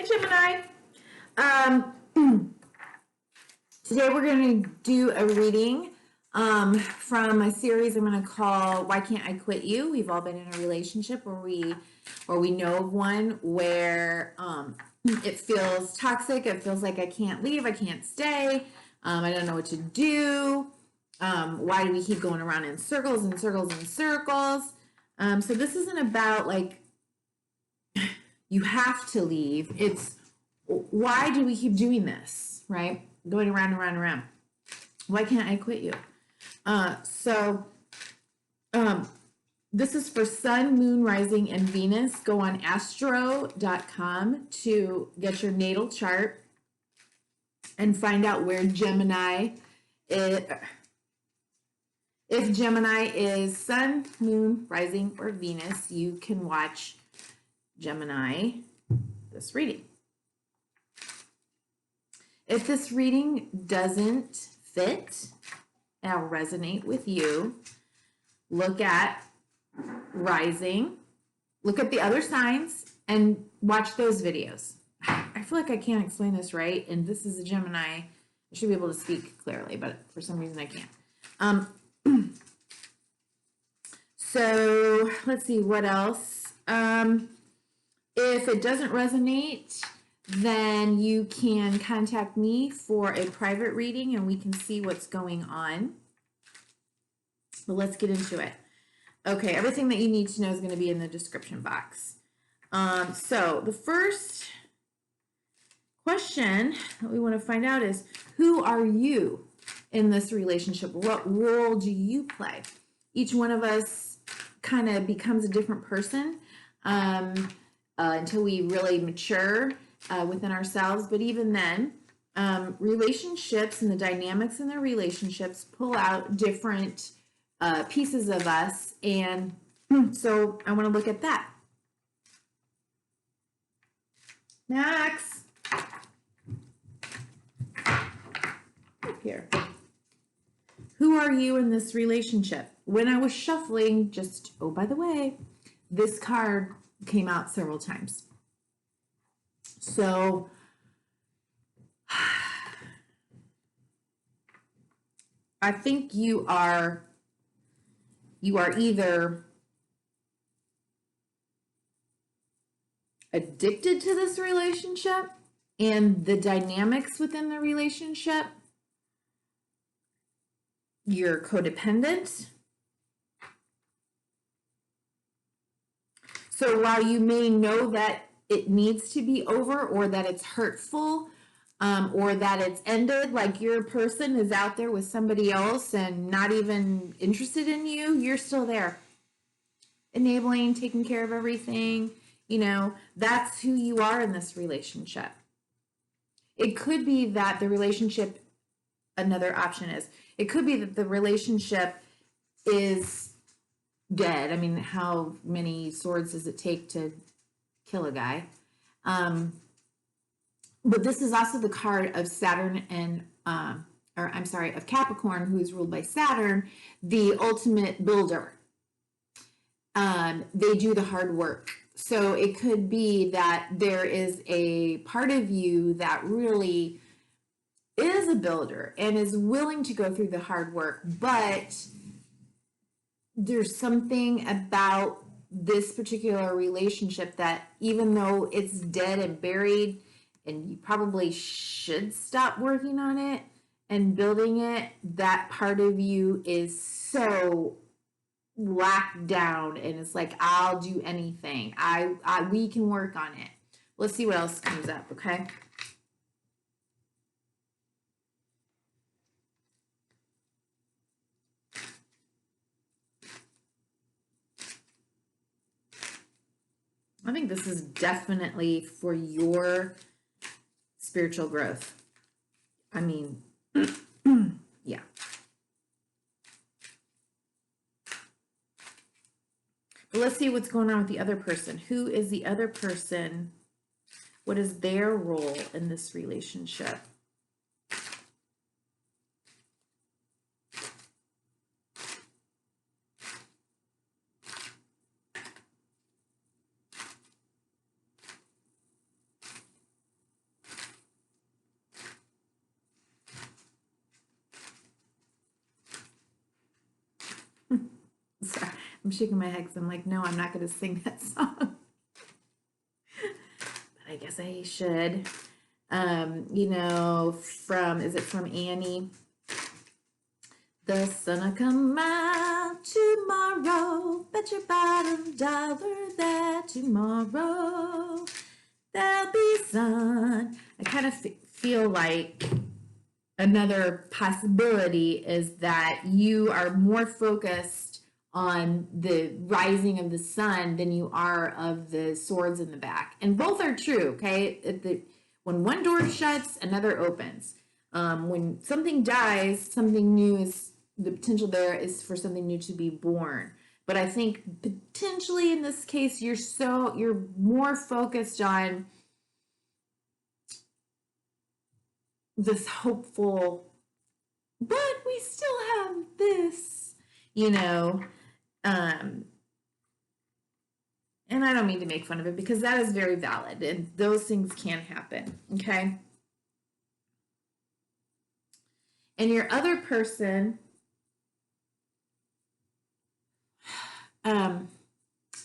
Hi, Gemini. Today we're going to do a reading from a series I'm going to call "Why Can't I Quit You?" We've all been in a relationship or we know of one where it feels toxic. It feels like I can't leave. I can't stay. I don't know what to do. Why do we keep going around in circles and circles and circles? So this isn't about like you have to leave. It's why do we keep doing this, right? Going around and around and around. Why can't I quit you? This is for Sun, Moon, Rising, and Venus. Go on astro.com to get your natal chart and find out where Gemini is. If Gemini is Sun, Moon, Rising, or Venus, you can watch Gemini this reading. If this reading doesn't fit and resonate with you, look at Rising, look at the other signs, and watch those videos. I feel like I can't explain this right, and this is a Gemini. I should be able to speak clearly, but for some reason I can't. So let's see what else. If it doesn't resonate, then you can contact me for a private reading and we can see what's going on. But let's get into it. Okay, everything that you need to know is going to be in the description box. So the first question that we want to find out is, who are you in this relationship? What role do you play? Each one of us kind of becomes a different person until we really mature within ourselves. But even then, relationships and the dynamics in their relationships pull out different pieces of us. And so I want to look at that. Max. Up here. Who are you in this relationship? When I was shuffling, just, oh, by the way, this card came out several times. So I think you are either addicted to this relationship and the dynamics within the relationship. You're codependent. So while you may know that it needs to be over or that it's hurtful or that it's ended, like your person is out there with somebody else and not even interested in you, you're still there. Enabling, taking care of everything, you know, that's who you are in this relationship. It could be that the relationship, another option is, it could be that the relationship is dead. I mean, how many swords does it take to kill a guy? But this is also the card of Saturn and, of Capricorn, who is ruled by Saturn, the ultimate builder. They do the hard work. So it could be that there is a part of you that really is a builder and is willing to go through the hard work, but there's something about this particular relationship that even though it's dead and buried and you probably should stop working on it and building it, that part of you is so locked down and it's like, I'll do anything. We can work on it. Let's see what else comes up, okay? I think this is definitely for your spiritual growth. I mean, yeah. But let's see what's going on with the other person. Who is the other person? What is their role in this relationship? I'm shaking my head because I'm like, no, I'm not going to sing that song. But I guess I should. You know, is it from Annie? The sun'll come out tomorrow. Bet your bottom dollar that tomorrow there'll be sun. I kind of feel like another possibility is that you are more focused on the rising of the sun than you are of the swords in the back. And both are true, okay? When one door shuts, another opens. When something dies, something new is, the potential there is for something new to be born. But I think potentially in this case, you're more focused on this hopeful, but we still have this, you know, and I don't mean to make fun of it because that is very valid and those things can happen, okay? And your other person,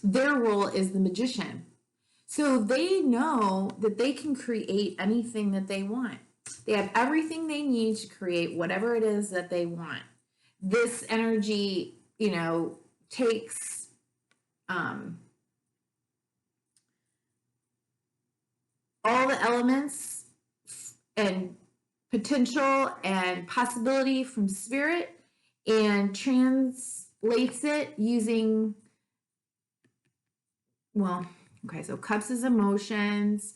their role is the magician. So they know that they can create anything that they want. They have everything they need to create whatever it is that they want. This energy, you know, takes all the elements and potential and possibility from spirit and translates it using, well, okay, so cups is emotions,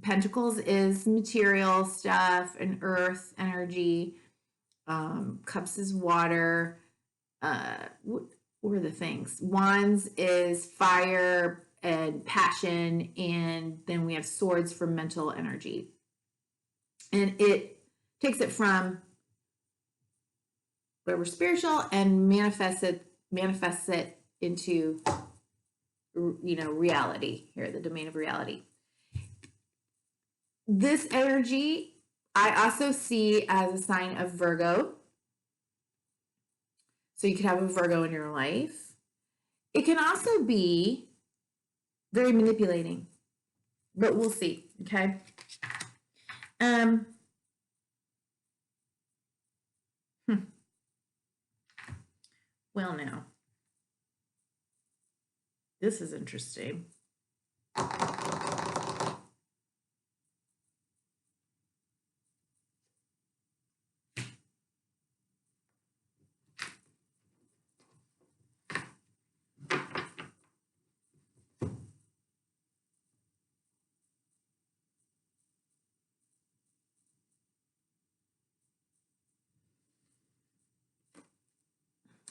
pentacles is material stuff and earth energy, cups is water, what were the things? Wands is fire and passion, and then we have swords for mental energy. And it takes it from where we're spiritual and manifests it into, you know, reality here, the domain of reality. This energy I also see as a sign of Virgo. So you could have a Virgo in your life. It can also be very manipulating, but we'll see, okay? Well, now, this is interesting.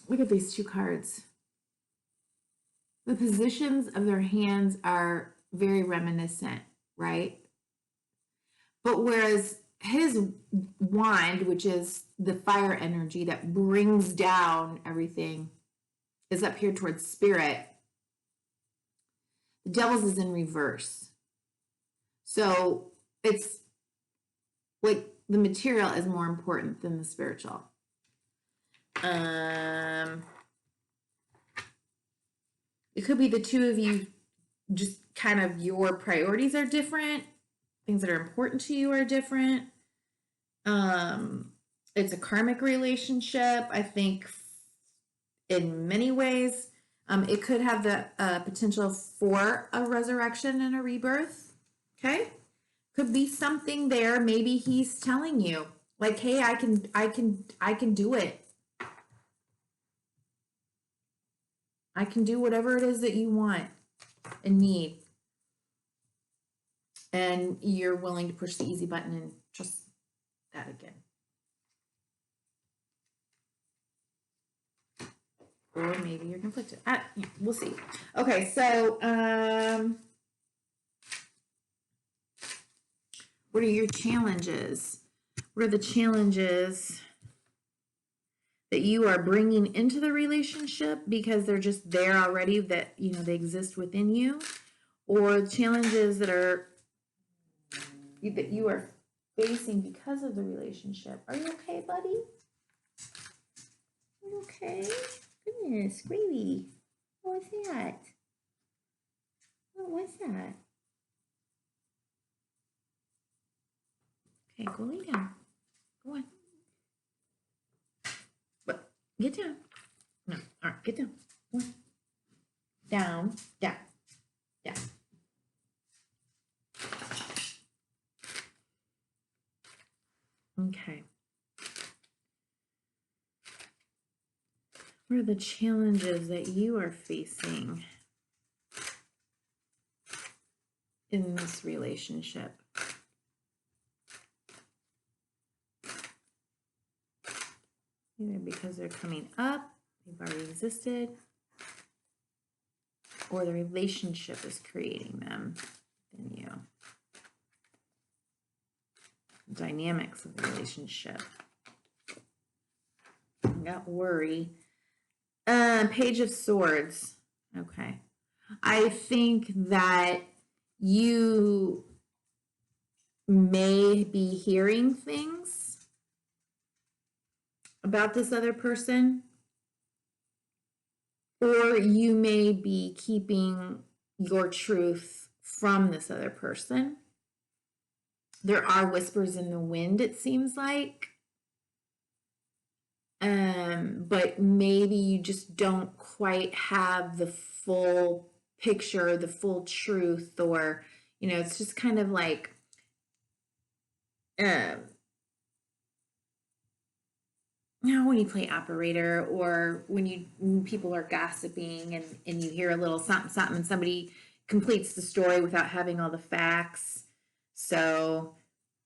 Look at these two cards. The positions of their hands are very reminiscent, right? But whereas his wand, which is the fire energy that brings down everything, is up here towards spirit, the devil's is in reverse. So it's like the material is more important than the spiritual. It could be the two of you, just kind of your priorities are different. Things that are important to you are different. It's a karmic relationship, I think, in many ways. It could have the potential for a resurrection and a rebirth. Okay, could be something there. Maybe he's telling you, like, "Hey, I can do it. I can do whatever it is that you want and need." And you're willing to push the easy button and trust that again. Or maybe you're conflicted. We'll see. Okay, so what are your challenges? What are the challenges that you are bringing into the relationship because they're just there already, that, you know, they exist within you? Or challenges that you are facing because of the relationship? Are you okay, buddy? Are you okay? Goodness, gravy. What's that? What was that? Okay, go lay down. Go on. But get down. No, all right, get down. Go on. Down, down, down. Okay. What are the challenges that you are facing in this relationship? Either because they're coming up, they've already existed, or the relationship is creating them in you. Dynamics of the relationship. I got worry. Page of Swords. Okay. I think that you may be hearing things about this other person, or you may be keeping your truth from this other person. There are whispers in the wind, it seems like. But maybe you just don't quite have the full picture, the full truth, or, you know, it's just kind of like, you know, when you play operator, or when people are gossiping and you hear a little something, something, and somebody completes the story without having all the facts. So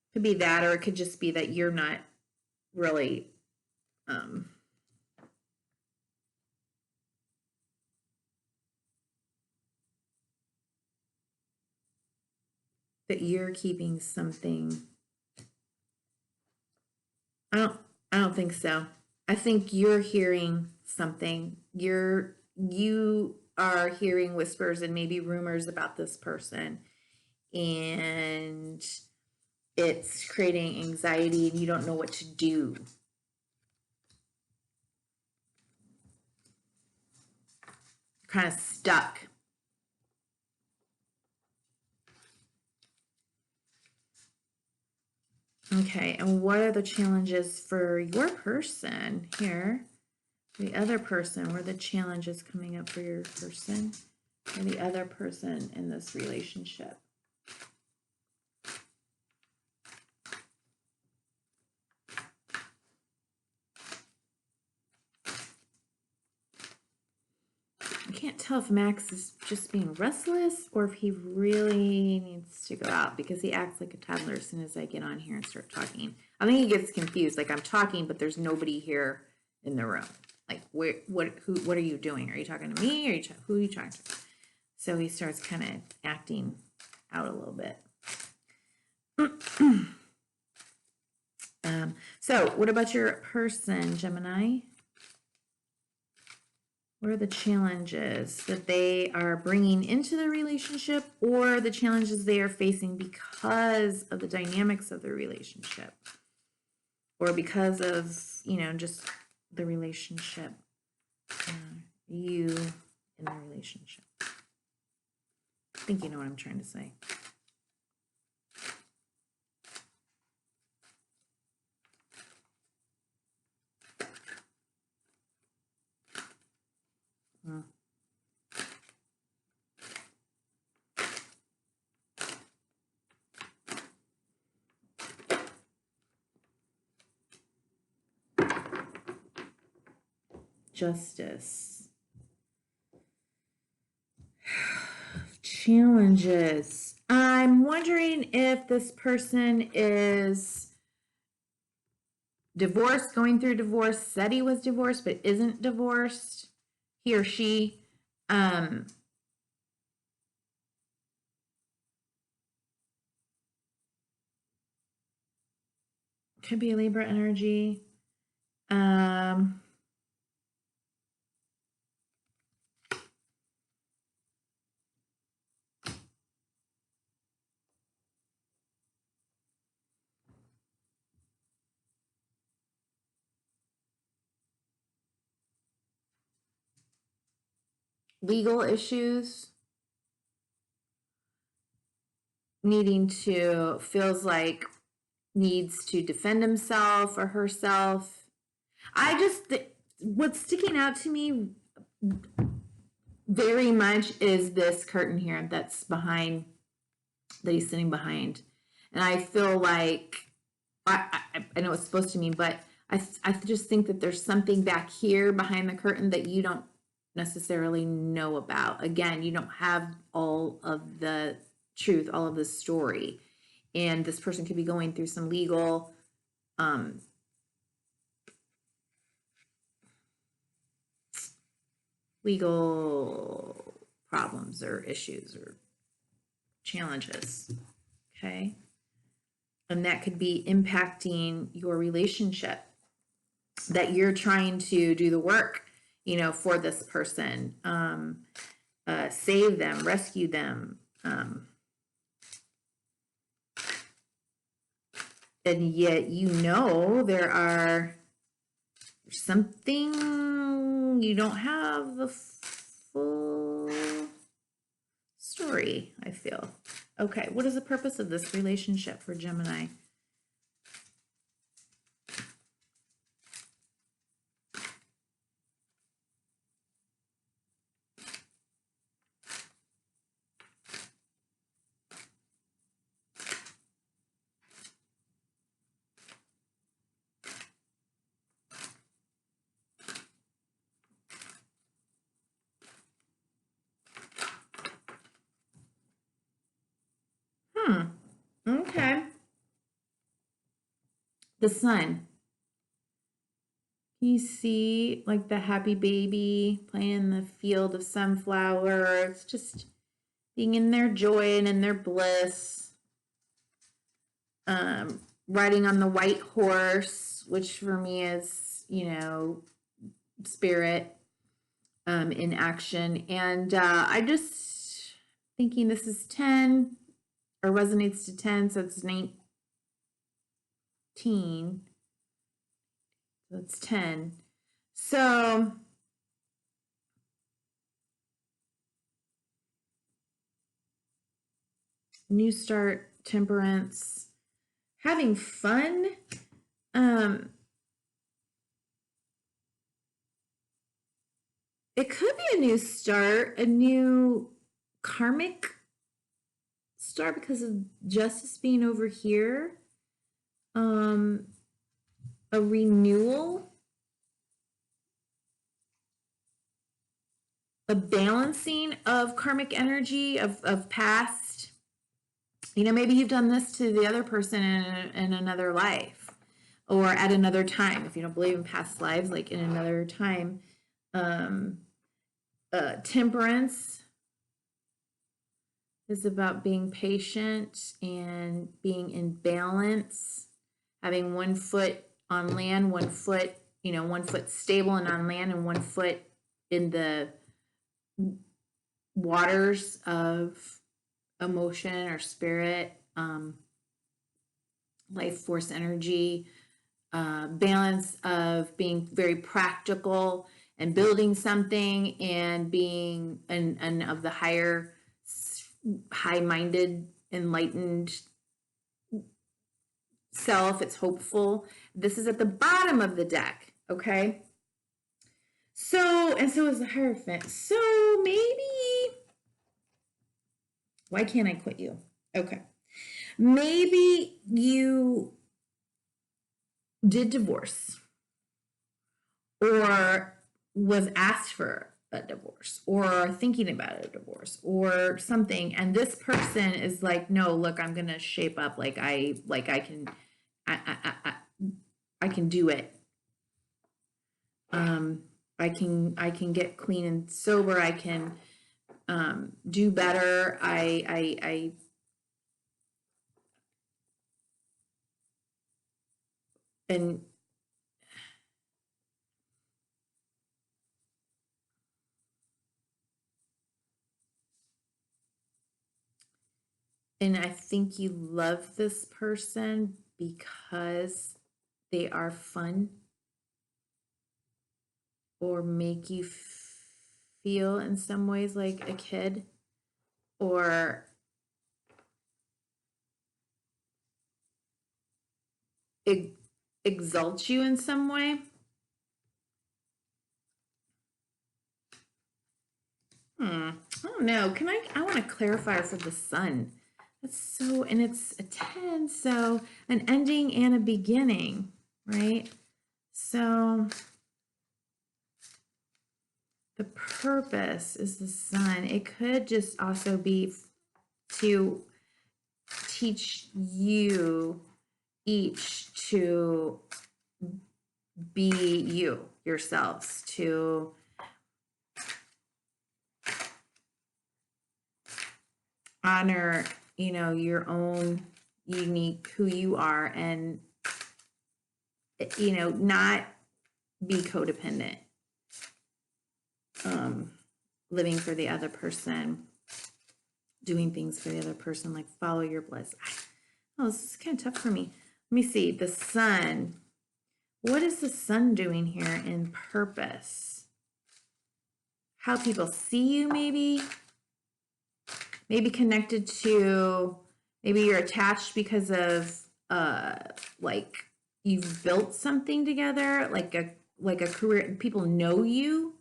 it could be that, or it could just be that you're not really, that you're keeping something. I don't think so. I think you're hearing something. You are hearing whispers and maybe rumors about this person, and it's creating anxiety and you don't know what to do. You're kind of stuck. Okay, and what are the challenges for your person here? The other person, where the challenges coming up for your person or the other person in this relationship? I can't tell if Max is just being restless or if he really needs to go out, because he acts like a toddler as soon as I get on here and start talking. I think he gets confused, like I'm talking, but there's nobody here in the room. Like, what are you doing? Are you talking to me? Who are you talking to? So he starts kind of acting out a little bit. So what about your person, Gemini? What are the challenges that they are bringing into the relationship, or the challenges they are facing because of the dynamics of the relationship, or because of, you know, just the relationship, you in the relationship? I think you know what I'm trying to say. Justice. Challenges. I'm wondering if this person is divorced, going through divorce, said he was divorced but isn't divorced, he or she. Could be a Libra energy. legal issues, feels like needs to defend himself or herself. What's sticking out to me very much is this curtain here that's behind, that he's sitting behind. And I feel like, I know what it's supposed to mean, but I just think that there's something back here behind the curtain that you don't necessarily know about. Again, you don't have all of the truth, all of the story. And this person could be going through some legal problems or issues or challenges. Okay. And that could be impacting your relationship, that you're trying to do the work, for this person, save them, rescue them. And yet, there's something, you don't have the full story, I feel. Okay, what is the purpose of this relationship for Gemini? Okay. The sun. You see like the happy baby playing in the field of sunflowers, just being in their joy and in their bliss. Riding on the white horse, which for me is, spirit in action. And I just thinking this is 10, or resonates to 10, so it's 19. That's 10. So new start, temperance, having fun. It could be a new start, a new karmic start because of justice being over here. A renewal, a balancing of karmic energy of past. Maybe you've done this to the other person in another life, or at another time. If you don't believe in past lives, like in another time. Temperance is about being patient and being in balance, having one foot on land, one foot stable and on land, and one foot in the waters of emotion or spirit, life force energy, balance of being very practical and building something, and being and of the high-minded, enlightened self. It's hopeful. This is at the bottom of the deck, okay? So is the Hierophant. So maybe, why can't I quit you? Okay. Maybe you did divorce, or was asked for a divorce, or thinking about a divorce or something, and this person is like, no, look, I'm gonna shape up, like I can do it. I can get clean and sober. I can do better. And I think you love this person because they are fun, or make you feel in some ways like a kid, or it exalts you in some way. I don't know. I want to clarify for the sun. That's so, and it's a 10, so an ending and a beginning, right? So the purpose is the sun. It could just also be to teach you each to be yourselves, to honor, your own unique who you are, and, not be codependent, living for the other person, doing things for the other person, like follow your bliss. Oh, this is kind of tough for me. Let me see. The sun. What is the sun doing here in purpose? How people see you, maybe? Maybe connected to, maybe you're attached because of, like, you've built something together, like a career. People know you.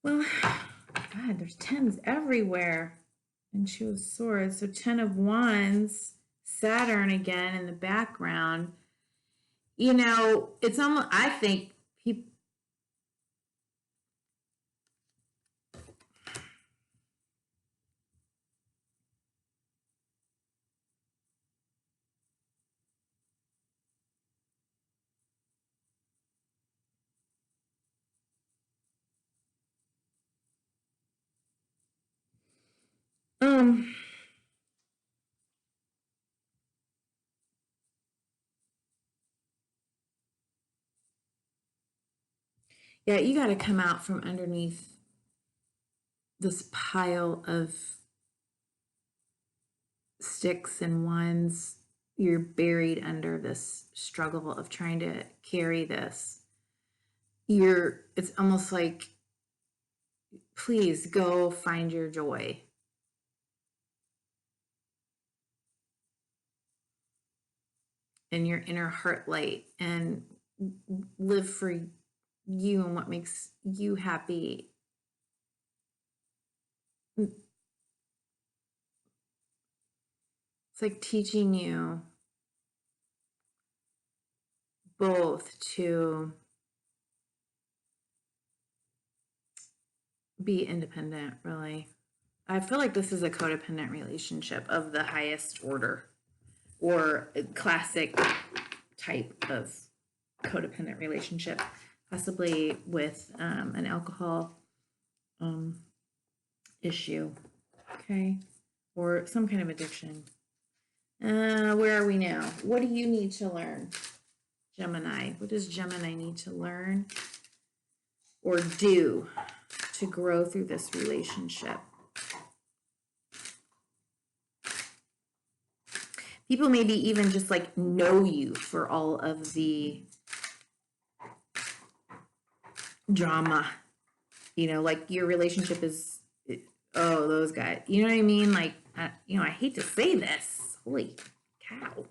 Well, God, there's 10s everywhere. And Two of Swords. So 10 of Wands, Saturn again in the background. It's almost, I think people, yeah, you got to come out from underneath this pile of sticks and wands. You're buried under this struggle of trying to carry this. It's almost like, please go find your joy. And your inner heart light, and live for you and what makes you happy. It's like teaching you both to be independent, really. I feel like this is a codependent relationship of the highest order, or a classic type of codependent relationship, possibly with an alcohol issue, okay, or some kind of addiction. Where are we now? What do you need to learn, Gemini? What does Gemini need to learn or do to grow through this relationship? People maybe even just like know you for all of the drama, like your relationship is, oh, those guys, you know what I mean? Like, I hate to say this, holy cow,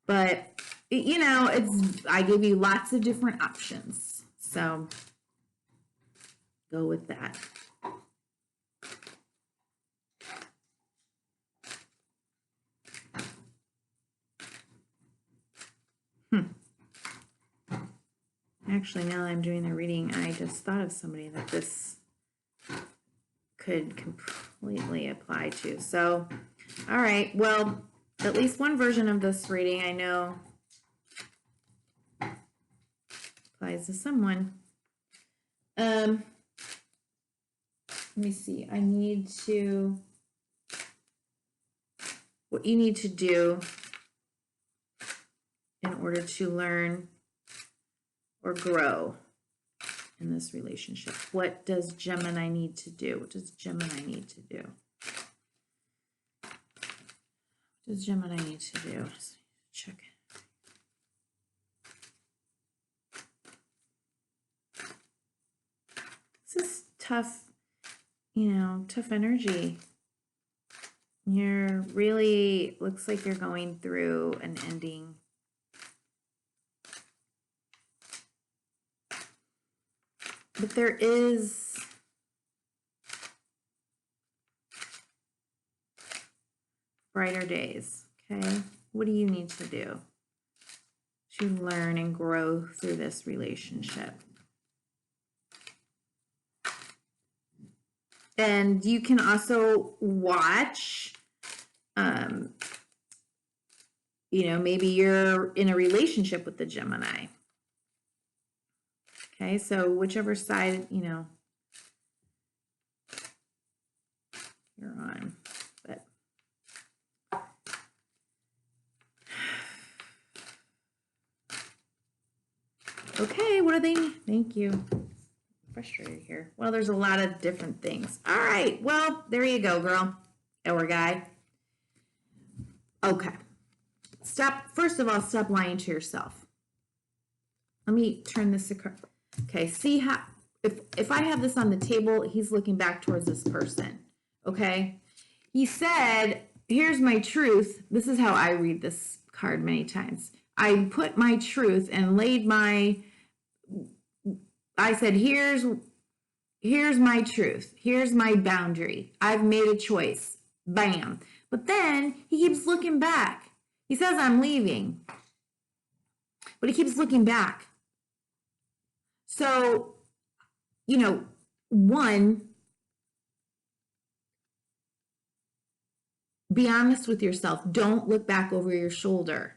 but I give you lots of different options, so go with that. Actually, now that I'm doing the reading, I just thought of somebody that this could completely apply to. So, all right, well, at least one version of this reading I know applies to someone. Let me see. What you need to do in order to learn or grow in this relationship. What does Gemini need to do? What does Gemini need to do? does Gemini need to do? Check. This is tough, tough energy. You're really, looks like you're going through an ending. But there is brighter days, okay? What do you need to do to learn and grow through this relationship? And you can also watch, maybe you're in a relationship with the Gemini. Okay, so whichever side, you're on. But okay, what are they? Thank you. Frustrated here. Well, there's a lot of different things. All right, well, there you go, girl or guy. Okay. First of all, stop lying to yourself. Let me turn this across. Okay, see how, if I have this on the table, he's looking back towards this person, okay? He said, here's my truth. This is how I read this card many times. I put my truth and I said, here's my truth. Here's my boundary. I've made a choice. Bam. But then he keeps looking back. He says, I'm leaving. But he keeps looking back. So, one, be honest with yourself. Don't look back over your shoulder.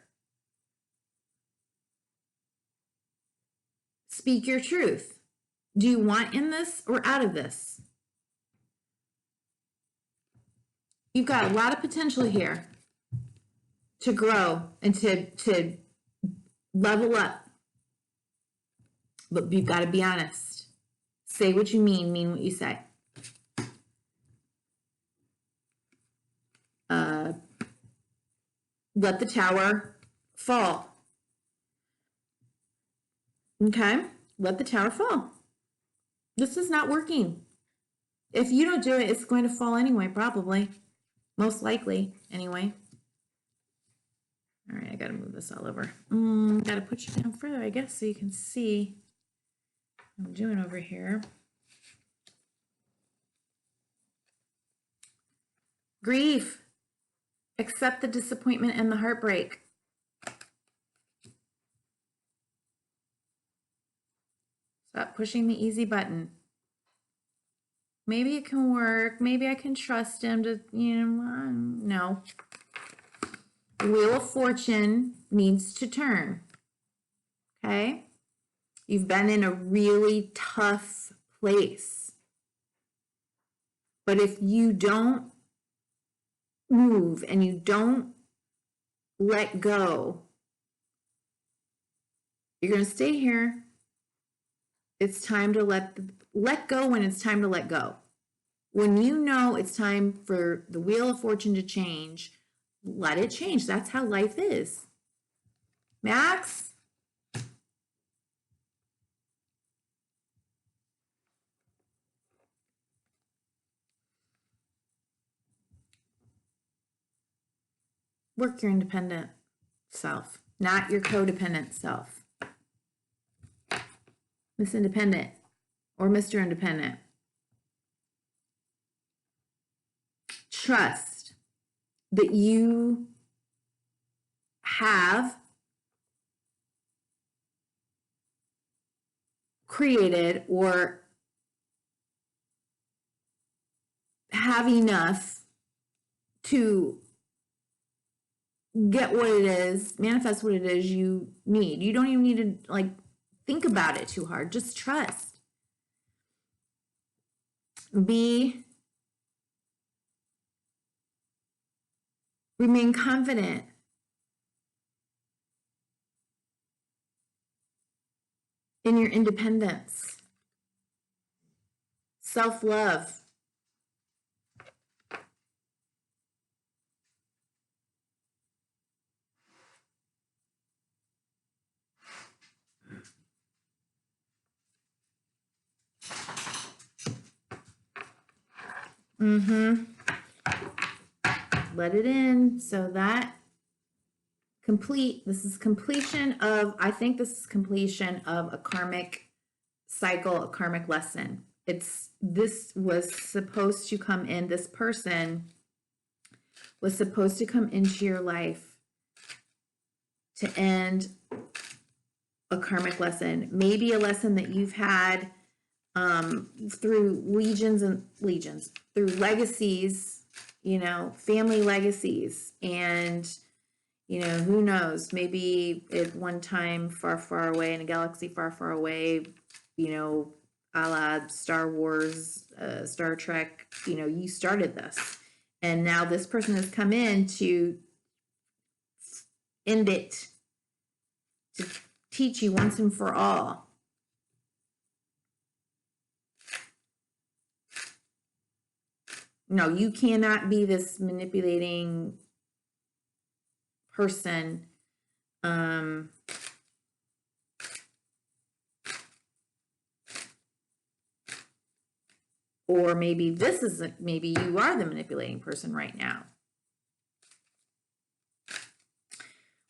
Speak your truth. Do you want in this or out of this? You've got a lot of potential here to grow and to level up. But you've got to be honest. Say what you mean what you say. Let the tower fall. Okay? Let the tower fall. This is not working. If you don't do it, it's going to fall anyway, probably. Most likely, anyway. All right, I got to move this all over. Got to put you down further, I guess, so you can see what I'm doing over here. Grief. Accept the disappointment and the heartbreak. Stop pushing the easy button. Maybe it can work. Maybe I can trust him to, no. The Wheel of Fortune needs to turn. Okay? You've been in a really tough place. But if you don't move and you don't let go, you're going to stay here. It's time to let go when it's time to let go. When you know it's time for the Wheel of Fortune to change, let it change. That's how life is. Max? Work your independent self, not your codependent self. Miss Independent or Mr. Independent. Trust that you have created or have enough to get what it is, manifest what it is you need. You don't even need to think about it too hard. Just trust. Remain confident. In your independence. Self-love. Mm-hmm. Let it in. So that this is completion of, I think this is completion of a karmic cycle, a karmic lesson. This was supposed to come in, this person was supposed to come into your life to end a karmic lesson, maybe a lesson that you've had through legions, through legacies, family legacies. And, who knows, maybe at one time far, far away in a galaxy far, far away, a la Star Wars, Star Trek, you started this. And now this person has come in to end it, to teach you once and for all. No, you cannot be this manipulating person. Or maybe maybe you are the manipulating person right now.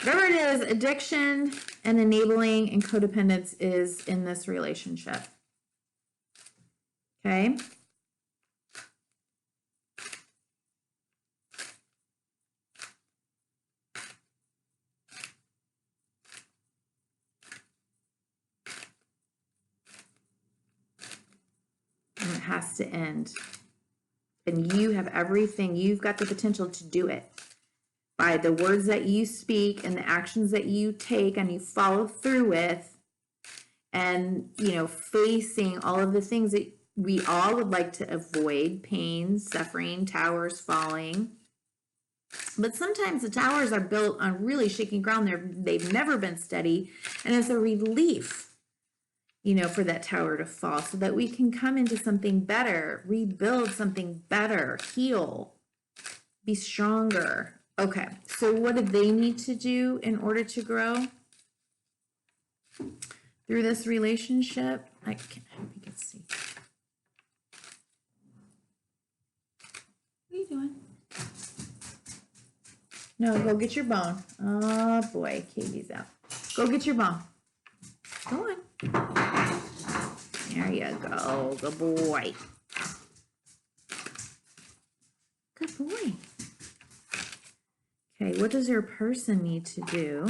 Whatever it is, addiction and enabling and codependence is in this relationship. Okay? And it has to end. And you have everything. You've got the potential to do it by the words that you speak and the actions that you take and you follow through with, and facing all of the things that we all would like to avoid: pain, suffering, towers falling. But sometimes the towers are built on really shaky ground. They've never been steady, and it's a relief for that tower to fall so that we can come into something better, rebuild something better, heal, be stronger. Okay, so what do they need to do in order to grow through this relationship? I hope you can see. What are you doing? No, go get your bone. Oh boy, Katie's out. Go get your bone. Go on. There you go. Good boy. Good boy. Okay, what does your person need to do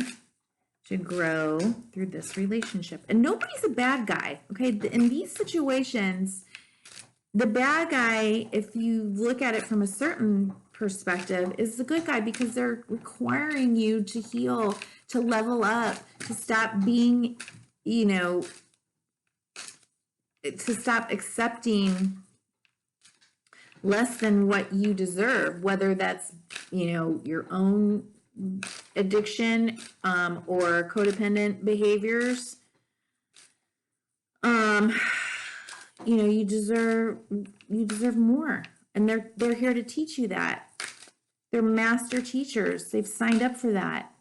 to grow through this relationship? And nobody's a bad guy, okay? In these situations, the bad guy, if you look at it from a certain perspective, is the good guy, because they're requiring you to heal, to level up, to stop being, to stop accepting less than what you deserve, whether that's, your own addiction or codependent behaviors. You deserve more, and they're here to teach you that. They're master teachers. They've signed up for that.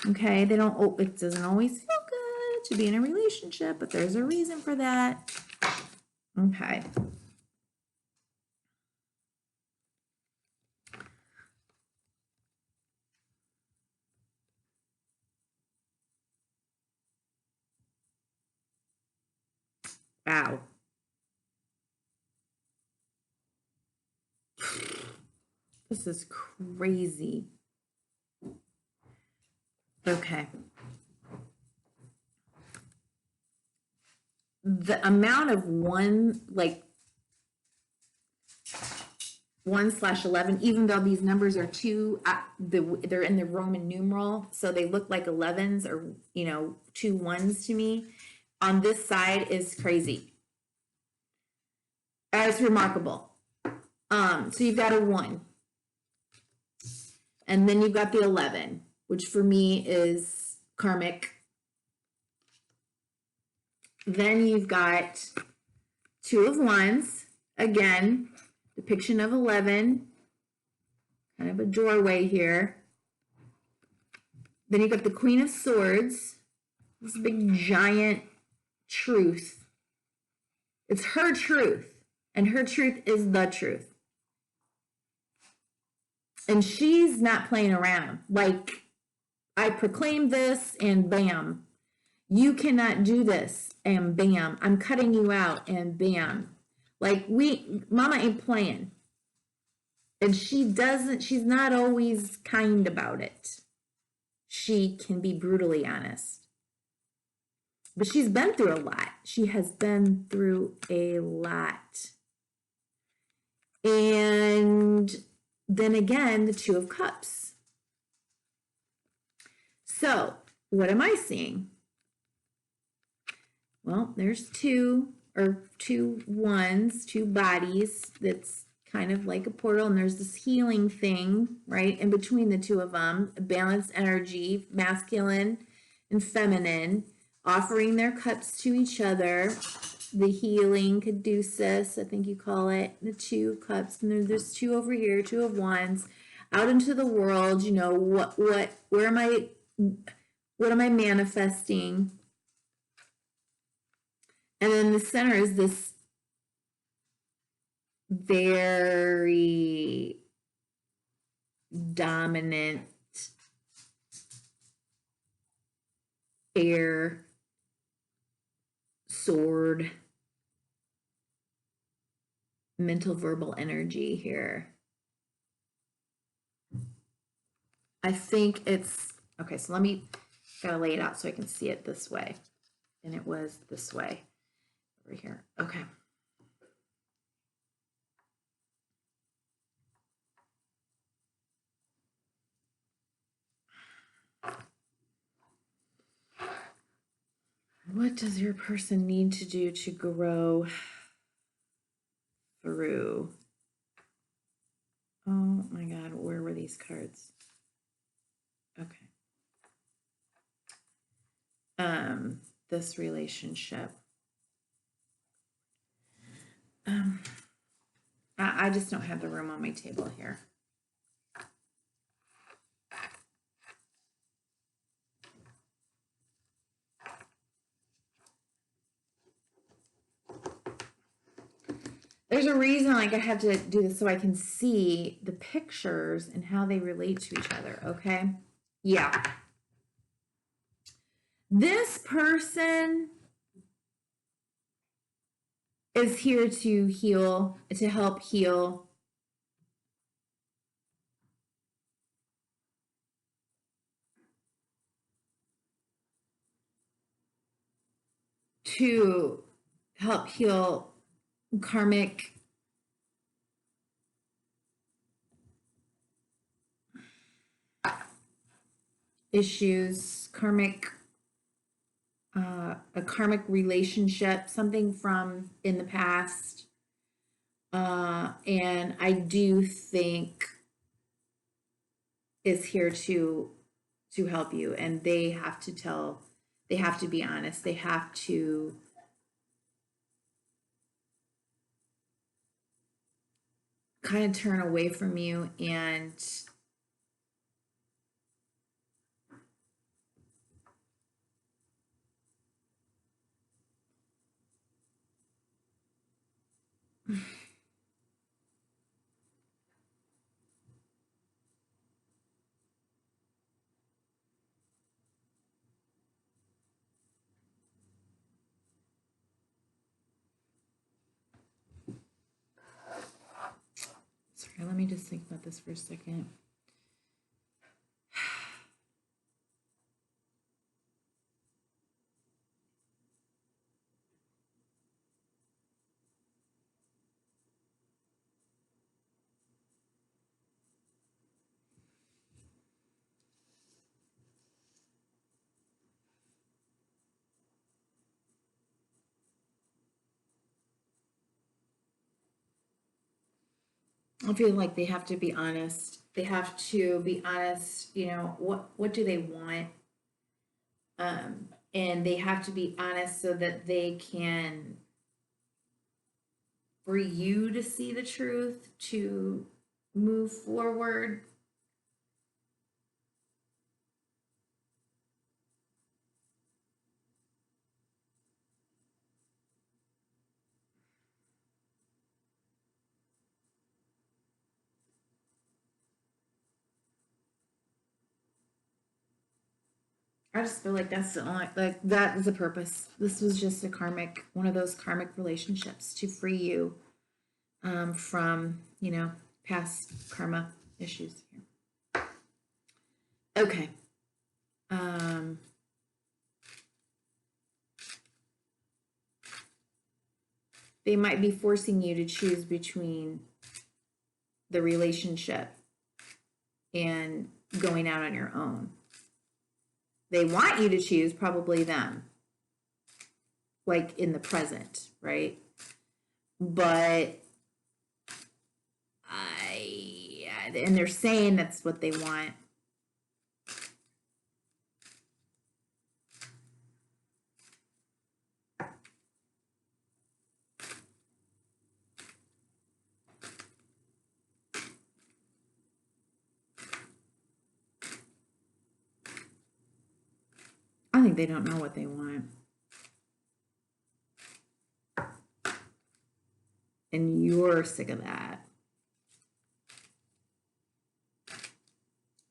Okay, it doesn't always feel good to be in a relationship, but there's a reason for that. Okay. Wow. This is crazy. Okay. The amount of 1/11, even though these numbers are they're in the Roman numeral, so they look like 11s or, 2 1s to me, on this side is crazy. It's remarkable. So you've got a 1. And then you've got the 11, which for me is karmic. Then you've got 2 of Wands, again, depiction of 11, kind of a doorway here. Then you've got the Queen of Swords, this big giant truth. It's her truth, and her truth is the truth. And she's not playing around. Like, I proclaim this and bam, you cannot do this and bam, I'm cutting you out and bam. Like, mama ain't playing. And she's not always kind about it. She can be brutally honest. But she's been through a lot. She has been through a lot. And then again, the Two of Cups. So, what am I seeing? Well, there's two ones, two bodies. That's kind of like a portal, and there's this healing thing right in between the two of them, a balanced energy, masculine and feminine, offering their cups to each other. The healing caduceus, I think you call it, the two cups, and there's two over here, two of wands, out into the world. You know, where am I, what am I manifesting? And then the center is this very dominant air sword, mental verbal energy here. I think it's, okay, so gotta lay it out so I can see it this way. And it was this way over here. Okay. What does your person need to do to grow through? Oh my God, where were these cards? Okay. This relationship. I just don't have the room on my table here. There's a reason, like, I have to do this so I can see the pictures and how they relate to each other, okay? Yeah. This person is here to heal, to help heal. To help heal karmic issues, a karmic relationship, something from in the past. And I do think is here to help you, and they have to be honest. They have to kind of turn away from you and sorry, let me just think about this for a second. I feel like they have to be honest. They have to be honest, you know, what do they want? And they have to be honest so that they can, for you to see the truth, to move forward. I just feel like that's the only, like, that is the purpose. This was just a karmic, one of those karmic relationships to free you from, you know, past karma issues here. Okay. They might be forcing you to choose between the relationship and going out on your own. They want you to choose probably them, like in the present, right? But and they're saying that's what they want. I think they don't know what they want. And you're sick of that.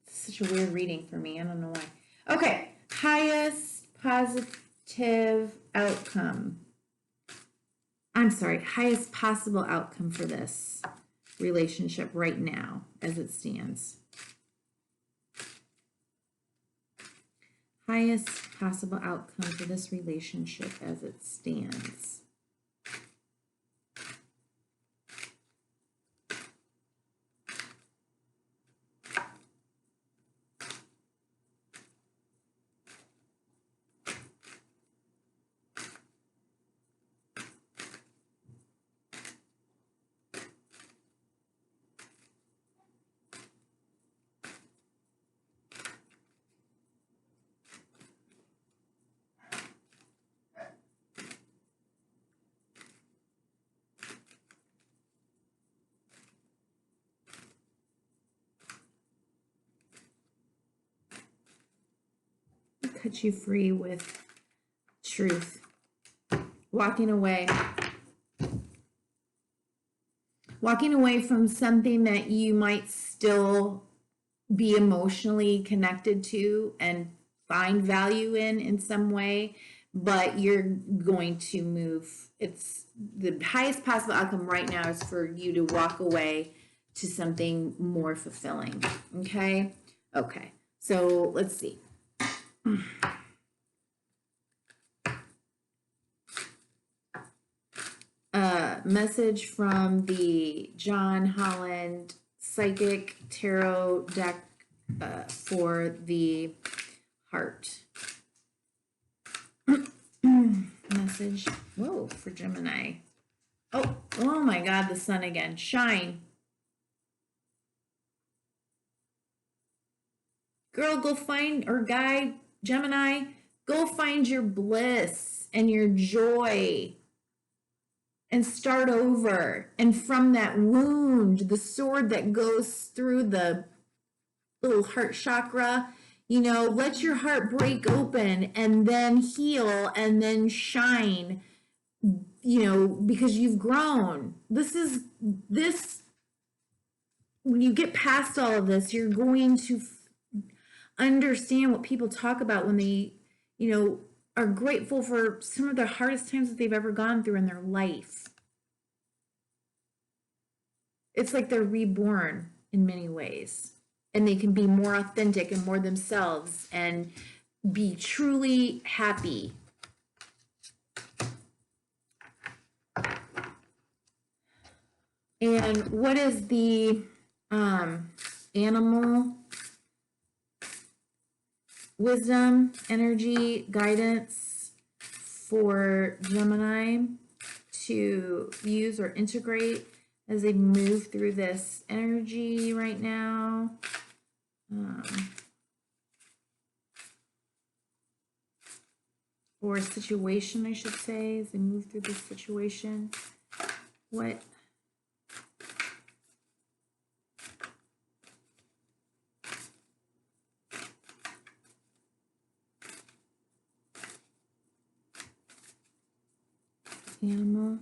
It's such a weird reading for me. I don't know why. Okay. Highest positive outcome. I'm sorry. Highest possible outcome for this relationship right now as it stands. Highest possible outcome for this relationship as it stands. Cut you free with truth. Walking away. Walking away from something that you might still be emotionally connected to and find value in some way, but you're going to move. It's the highest possible outcome right now is for you to walk away to something more fulfilling. Okay? Okay. So let's see. Message from the John Holland Psychic Tarot deck for the heart. Message. Whoa, for Gemini. Oh my God, the sun again. Shine. Girl, go find, or guy, Gemini, go find your bliss and your joy and start over. And from that wound, the sword that goes through the little heart chakra, you know, let your heart break open and then heal and then shine, you know, because you've grown. This, when you get past all of this, you're going to understand what people talk about when they, you know, are grateful for some of the hardest times that they've ever gone through in their life. It's like they're reborn in many ways, and they can be more authentic and more themselves and be truly happy. And what is the animal wisdom, energy, guidance for Gemini to use or integrate as they move through this energy right now? Or a situation, I should say, as they move through this situation. What? Animal,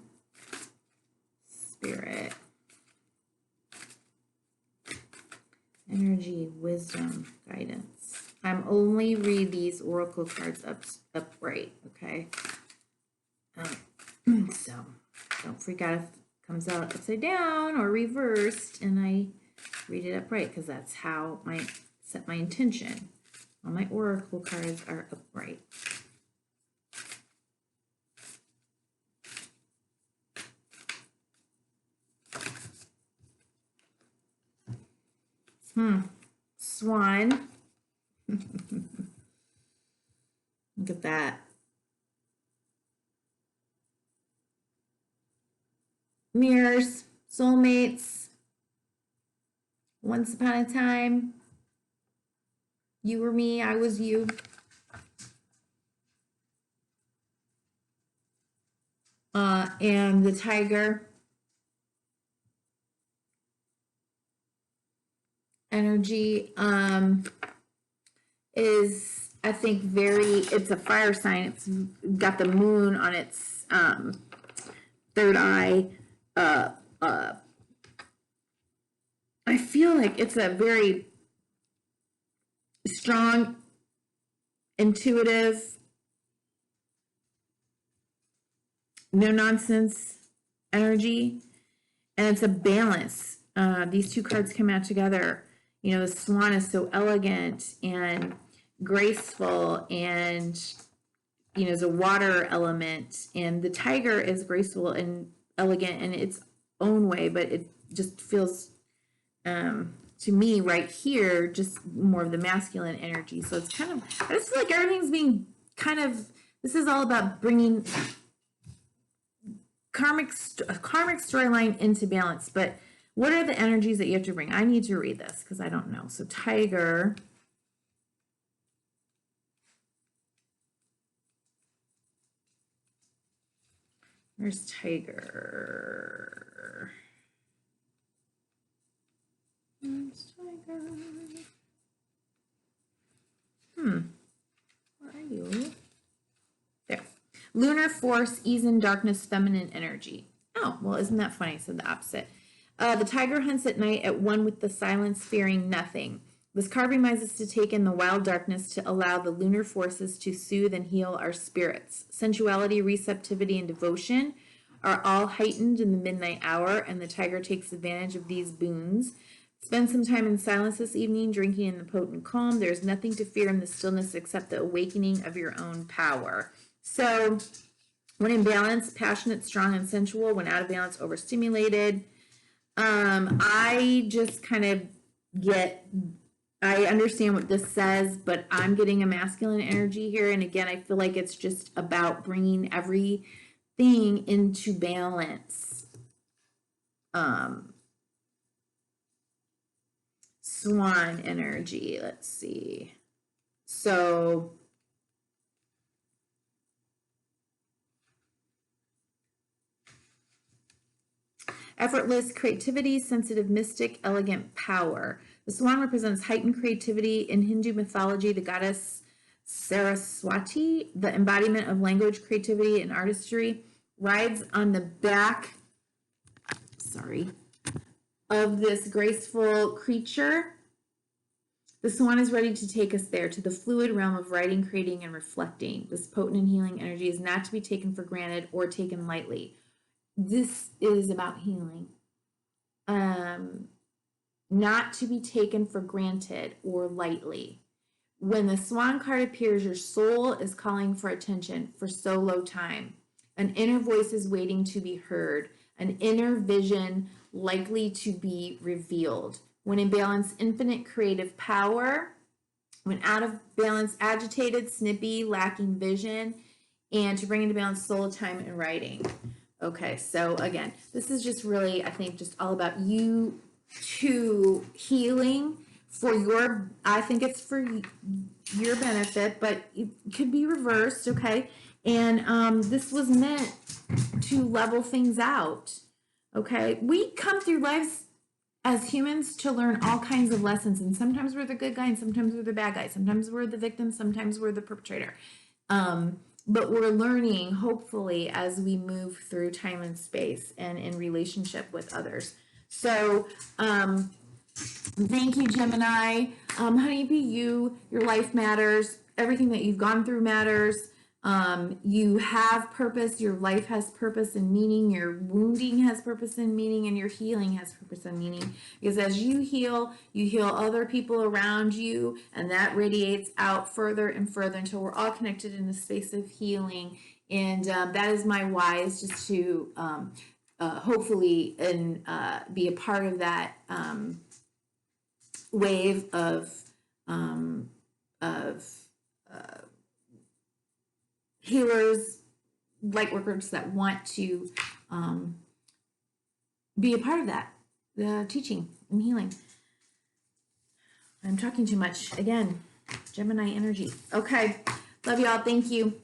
spirit, energy, wisdom, guidance. I'm only read these oracle cards upright, okay? So don't freak out if it comes out upside down or reversed and I read it upright, because that's how I set my intention. All my oracle cards are upright. Swan. Look at that. Mirrors, soulmates. Once upon a time, you were me, I was you. And the tiger energy is, I think, it's a fire sign. It's got the moon on its third eye. I feel like it's a very strong, intuitive, no nonsense energy, and it's a balance. These two cards come out together. You know, the swan is so elegant and graceful, and you know, is a water element, and the tiger is graceful and elegant in its own way, but it just feels to me right here just more of the masculine energy. So it's kind of, I just feel like everything's being kind of, this is all about bringing karmic storyline into balance. But what are the energies that you have to bring? I need to read this because I don't know. So tiger. Where's tiger? Where's tiger? Where are you? There. Lunar force, ease in darkness, feminine energy. Oh, well, isn't that funny? I said the opposite. The tiger hunts at night at one with the silence, fearing nothing. This card reminds us to take in the wild darkness to allow the lunar forces to soothe and heal our spirits. Sensuality, receptivity, and devotion are all heightened in the midnight hour, and the tiger takes advantage of these boons. Spend some time in silence this evening, drinking in the potent calm. There's nothing to fear in the stillness except the awakening of your own power. So, when in balance, passionate, strong, and sensual. When out of balance, overstimulated. I just kind of I understand what this says, but I'm getting a masculine energy here. And again, I feel like it's just about bringing everything into balance. Swan energy, let's see. So effortless creativity, sensitive mystic, elegant power. The swan represents heightened creativity. In Hindu mythology, the goddess Saraswati, the embodiment of language, creativity, and artistry, rides on the back, of this graceful creature. The swan is ready to take us there, to the fluid realm of writing, creating, and reflecting. This potent and healing energy is not to be taken for granted or taken lightly. This is about healing. Not to be taken for granted or lightly. When the swan card appears, your soul is calling for attention for solo time. An inner voice is waiting to be heard. An inner vision likely to be revealed. When in balance, infinite creative power. When out of balance, agitated, snippy, lacking vision. And to bring into balance, soul time and writing. Okay, so again, this is just really, I think, just all about you to healing for your, I think it's for your benefit, but it could be reversed, okay? And this was meant to level things out, okay? We come through lives as humans to learn all kinds of lessons, and sometimes we're the good guy and sometimes we're the bad guy. Sometimes we're the victim, sometimes we're the perpetrator. But we're learning, hopefully, as we move through time and space and in relationship with others. So Thank you, Gemini. Honeybee, your life matters. Everything that you've gone through matters. You have purpose. Your life has purpose and meaning. Your wounding has purpose and meaning, and your healing has purpose and meaning. Because as you heal other people around you, and that radiates out further and further until we're all connected in the space of healing. And that is my why, is just to hopefully and be a part of that. Wave of uh, healers, light workers that want to be a part of that, the teaching and healing. I'm talking too much again. Gemini energy. Okay, love y'all. Thank you.